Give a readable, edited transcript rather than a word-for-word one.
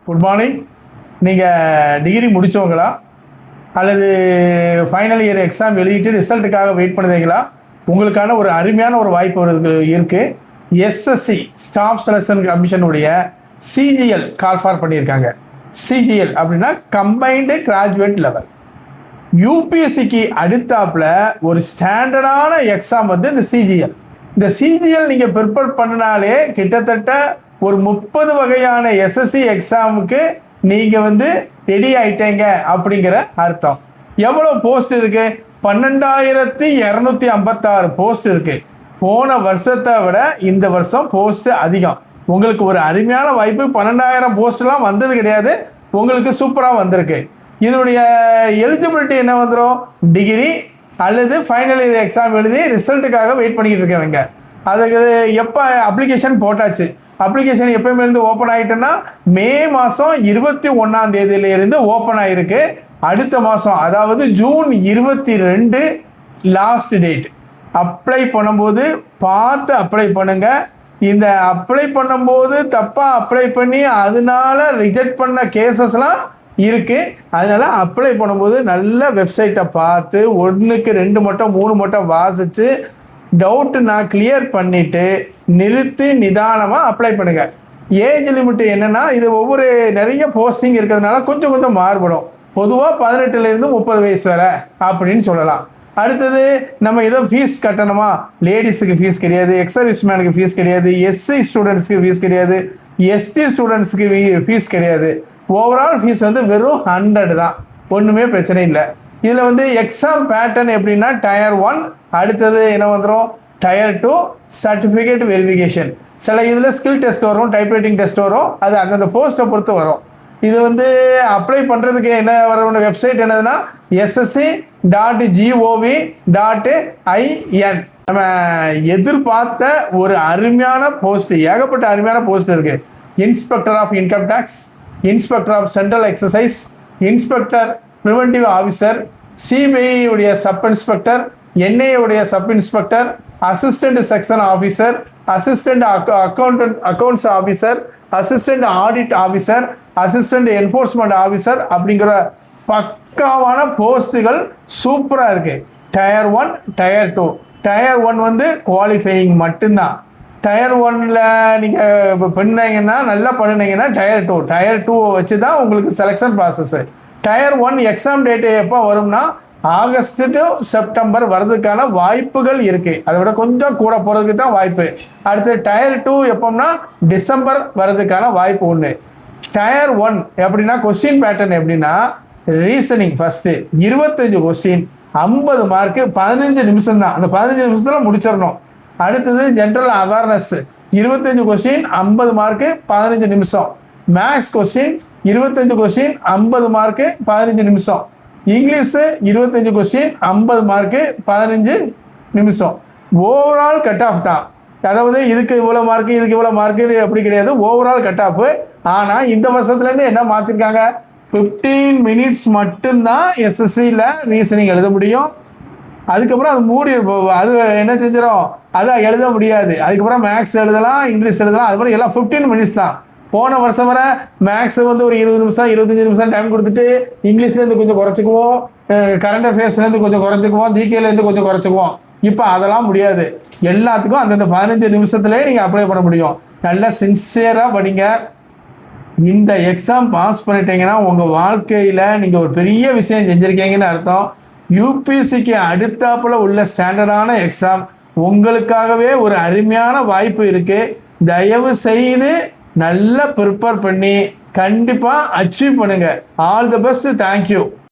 Good morning. நீங்கள் degree முடித்தவங்களா அல்லது final year exam எழுதிட்டு ரிசல்ட்டுக்காக வெயிட் பண்ணுறீங்களா? உங்களுக்கான ஒரு அருமையான ஒரு வாய்ப்பு இருக்குது. எஸ்எஸ்சி ஸ்டாஃப் செலெக்ஷன் கமிஷனுடைய சிஜிஎல் கால் ஃபார் பண்ணியிருக்காங்க. சிஜிஎல் அப்படின்னா கம்பைன்டு கிராஜுவேட் லெவல். யூபிஎஸ்சிக்கு அடுத்தாப்பில் ஒரு ஸ்டாண்டர்டான எக்ஸாம் வந்து இந்த சிஜிஎல். இந்த சிஜிஎல் நீங்கள் ப்ரிப்பேர் பண்ணினாலே கிட்டத்தட்ட ஒரு 30 வகையான எஸ்எஸ்சி எக்ஸாமுக்கு நீங்கள் வந்து ரெடி ஆகிட்டீங்க அப்படிங்கிற அர்த்தம். எவ்வளோ போஸ்ட் இருக்குது? 12,256 போஸ்ட் இருக்குது. போன வருஷத்தை விட இந்த வருஷம் போஸ்ட் அதிகம். உங்களுக்கு ஒரு அருமையான வாய்ப்பு. 12,000 போஸ்ட்லாம் வந்தது கிடையாது, உங்களுக்கு சூப்பராக வந்திருக்கு. இதனுடைய எலிஜிபிலிட்டி என்ன வந்துடும்? டிகிரி அல்லது ஃபைனல் இயர் எக்ஸாம் எழுதி ரிசல்ட்டுக்காக வெயிட் பண்ணிக்கிட்டு இருக்கவங்க. அதுக்கு எப்போ அப்ளிகேஷன் போட்டாச்சு? அப்ளிகேஷன் எப்பயுமே இருந்து ஓப்பன் ஆகிட்டுன்னா மே மாதம் 21ஆம் தேதியிலிருந்து ஓப்பன் ஆகிருக்கு. அடுத்த மாதம் அதாவது ஜூன் 22 லாஸ்ட் டேட். அப்ளை பண்ணும்போது பார்த்து அப்ளை பண்ணுங்கள். இந்த அப்ளை பண்ணும்போது தப்பாக அப்ளை பண்ணி அதனால ரிஜெக்ட் பண்ண கேசஸ்லாம் இருக்குது. அதனால் அப்ளை பண்ணும்போது நல்ல வெப்சைட்டை பார்த்து 1க்கு 2 மட்டும் 3 மட்டும் வாசித்து டவுட்டு நான் கிளியர் பண்ணிவிட்டு நிறுத்தி நிதானமாக அப்ளை பண்ணுங்கள். ஏஜ் லிமிட்டு என்னென்னா இது ஒவ்வொரு நிறைய போஸ்டிங் இருக்கிறதுனால கொஞ்சம் கொஞ்சம் மாறுபடும். பொதுவாக 18லேருந்து 30 வயசு வரை அப்படின்னு சொல்லலாம். அடுத்தது நம்ம ஏதோ ஃபீஸ் கட்டணுமா? லேடிஸுக்கு ஃபீஸ் கிடையாது, எக்ஸர்வீஸ் மேனுக்கு ஃபீஸ் கிடையாது, எஸ்சி ஸ்டூடெண்ட்ஸுக்கு ஃபீஸ் கிடையாது, எஸ்டி ஸ்டூடெண்ட்ஸுக்கு ஃபீஸ் கிடையாது. ஓவரால் ஃபீஸ் வந்து வெறும் 100 தான். ஒன்றுமே பிரச்சனை இல்லை. இதில் வந்து எக்ஸாம் பேட்டர்ன் எப்படின்னா டயர் 1, அடுத்தது என்ன வந்துடும் டயர் 2 சர்டிஃபிகேட் வெரிஃபிகேஷன். சில இதில் ஸ்கில் டெஸ்ட் வரும், டைப்ரைட்டிங் டெஸ்ட் வரும். அது அந்தந்த போஸ்ட்டை பொறுத்து வரும். இது வந்து அப்ளை பண்ணுறதுக்கு என்ன வர வெப்சைட் என்னதுன்னா ssc.gov.in. நம்ம எதிர்பார்த்த ஒரு அருமையான போஸ்ட், ஏகப்பட்ட அருமையான போஸ்ட் இருக்குது. Inspector of income tax, inspector of central excise, inspector preventive officer, CBI உடைய சப் இன்ஸ்பெக்டர், என்ஐஏ உடைய sub inspector, assistant section officer, assistant accounts officer, assistant audit officer, assistant enforcement officer அப்படிங்கிற பக்காவான போஸ்ட்டுகள் சூப்பராக இருக்குது. Tyre 1, tyre 2. Tyre 1 வந்து qualifying மட்டும்தான். Tyre 1ல் நீங்கள் பண்ணிங்கன்னா நல்லா பண்ணினீங்கன்னா டயர் 2. டயர் 2 வச்சு தான் உங்களுக்கு selection process. Tier 1 exam date எப்போ வரும்னா ஆகஸ்ட் டு செப்டம்பர் வர்றதுக்கான வாய்ப்புகள் இருக்குது. அதை விட கொஞ்சம் கூட போகிறதுக்கு தான் வாய்ப்பு. அடுத்து டயர் 2 எப்போம்னா டிசம்பர் வர்றதுக்கான வாய்ப்பு ஒன்று. டயர் 1 எப்படின்னா கொஸ்டின் பேட்டர்ன் எப்படின்னா ரீசனிங் ஃபஸ்ட்டு 25 கொஸ்டின் 50 மார்க்கு 15 நிமிஷம் தான். அந்த 15 நிமிஷத்தில் முடிச்சிடணும். அடுத்தது ஜென்ரல் அவேர்னஸ் 25 கொஸ்டின் 50 மார்க்கு 15 நிமிஷம். மேக்ஸ் கொஸ்டின் 25 கொஸ்டின் 50 மார்க்கு 15 நிமிஷம். இங்கிலீஷு 25 கொஸ்டின் 50 மார்க்கு 15 நிமிஷம். ஓவரால் கட் ஆஃப் தான். அதாவது இதுக்கு இவ்வளோ மார்க்கு இதுக்கு இவ்வளோ மார்க்கு அப்படி கிடையாது, ஓவரால் கட் ஆஃப். ஆனால் இந்த வருஷத்துலேருந்து என்ன மாற்றிருக்காங்க? 15 மினிட்ஸ் மட்டும்தான் எஸ்எஸ்சியில் ரீசனிங் எழுத முடியும். அதுக்கப்புறம் அது மூடி அது என்ன செஞ்சிடும், அதான் எழுத முடியாது. அதுக்கப்புறம் மேக்ஸ் எழுதலாம், இங்கிலீஷ் எழுதலாம், அது மாதிரி எல்லாம் 15 மினிட்ஸ் தான். போன வருஷம் வர மேக்ஸ் வந்து ஒரு 20 நிமிஷம் 25 நிமிஷம் டைம் கொடுத்துட்டு இங்கிலீஷ்லேருந்து கொஞ்சம் குறைச்சிக்குவோம், கரண்ட் அஃபேர்ஸ்லேருந்து கொஞ்சம் குறைச்சிக்குவோம், ஜிகேலேருந்து கொஞ்சம் குறைச்சிக்குவோம். இப்போ அதெல்லாம் முடியாது. எல்லாத்துக்கும் அந்தந்த 15 நிமிஷத்துலேயே நீங்கள் அப்ளை பண்ண முடியும். நல்லா சின்சியராக படிங்க. இந்த எக்ஸாம் பாஸ் பண்ணிட்டீங்கன்னா உங்கள் வாழ்க்கையில் நீங்கள் ஒரு பெரிய விஷயம் செஞ்சுருக்கீங்கன்னு அர்த்தம். யூபிஎஸ்சிக்கு அடுத்தாப்புல உள்ள ஸ்டாண்டர்டான எக்ஸாம் உங்களுக்காகவே ஒரு அருமையான வாய்ப்பு இருக்குது. தயவு செய்து நல்லா ப்ரிப்பேர் பண்ணி கண்டிப்பாக அச்சீவ் பண்ணுங்கள். All the best. தேங்க்யூ.